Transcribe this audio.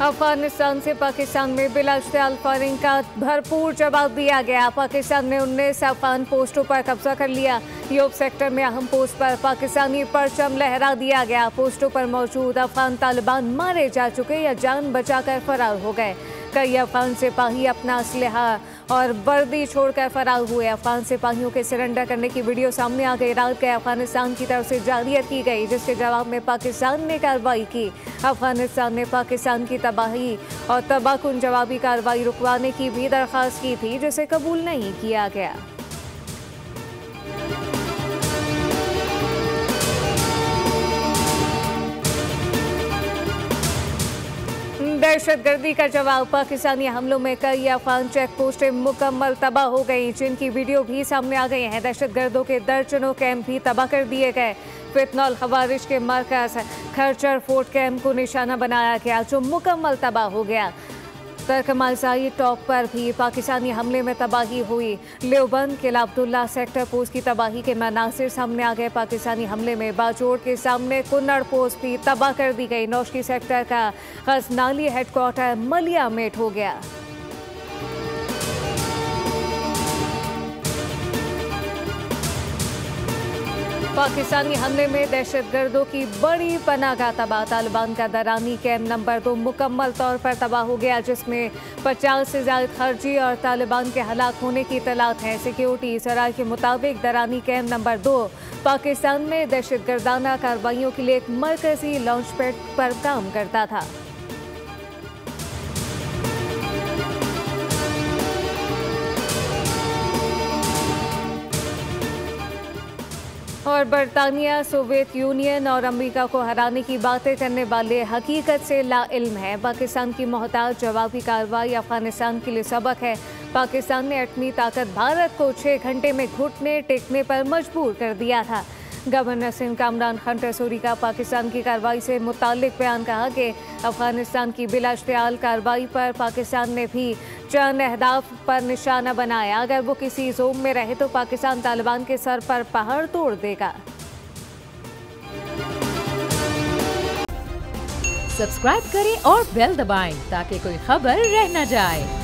अफगानिस्तान से पाकिस्तान में बिलाश्तियाल फायरिंग का भरपूर जवाब दिया गया। पाकिस्तान ने 19 अफगान पोस्टों पर कब्जा कर लिया। योब सेक्टर में अहम पोस्ट पर पाकिस्तानी परचम लहरा दिया गया। पोस्टों पर मौजूद अफगान तालिबान मारे जा चुके या जान बचाकर फरार हो गए। कई अफगान सिपाही अपना असलहा और वर्दी छोड़कर फरार हुए। अफगान सिपाहियों के सरेंडर करने की वीडियो सामने आ गई। रात गए अफगानिस्तान की तरफ से जारियत की गई, जिसके जवाब में पाकिस्तान ने कार्रवाई की। अफगानिस्तान ने पाकिस्तान की तबाही और तबाहकुन जवाबी कार्रवाई रुकवाने की भी दरख्वास्त की थी, जिसे कबूल नहीं किया गया। दहशतगर्दी का जवाब। पाकिस्तानी हमलों में कई अफगान चेक पोस्टें मुकम्मल तबाह हो गई, जिनकी वीडियो भी सामने आ गई हैं। दहशतगर्दों के दर्जनों कैंप भी तबाह कर दिए गए। फितनौल खवारिज के मरकज खरचर फोर्ट कैंप को निशाना बनाया गया, जो मुकम्मल तबाह हो गया। तरकमालसाई टॉप पर भी पाकिस्तानी हमले में तबाही हुई। लेवबंद किला अब्दुल्ला सेक्टर पोस्ट की तबाही के मनासिर सामने आ गए। पाकिस्तानी हमले में बाजोड़ के सामने कुन्नड़ पोस्ट भी तबाह कर दी गई। नौशकी सेक्टर का गजनाली हेडक्वार्टर मलिया मेट हो गया। पाकिस्तानी हमले में दहशतगर्दों की बड़ी पनाहगाह तबाह। तालिबान का दरानी कैंप नंबर 2 मुकम्मल तौर पर तबाह हो गया, जिसमें 50 से ज्यादा खर्ची और तालिबान के हलाक होने की इतलात है। सिक्योरिटी सराय के मुताबिक दरानी कैंप नंबर 2 पाकिस्तान में दहशतगर्दाना कार्रवाइयों के लिए एक मरकजी लॉन्च पैड पर काम करता था। और बरतानिया सोवियत यूनियन और अमेरिका को हराने की बातें करने वाले हकीकत से लाइल्म है। पाकिस्तान की मोहताज जवाबी कार्रवाई अफगानिस्तान के लिए सबक है। पाकिस्तान ने एटमी ताकत भारत को 6 घंटे में घुटने टेकने पर मजबूर कर दिया था। गवर्नर सिंध कामरान खान टसूरी का पाकिस्तान की कार्रवाई से मुताल्लिक बयान कहा कि अफगानिस्तान की बिलाश्तियाल कार्रवाई पर पाकिस्तान ने भी चंद अहदाफ पर निशाना बनाया। अगर वो किसी जोन में रहे तो पाकिस्तान तालिबान के सर पर पहाड़ तोड़ देगा। सब्सक्राइब करें और बेल दबाएं ताकि कोई खबर रह न जाए।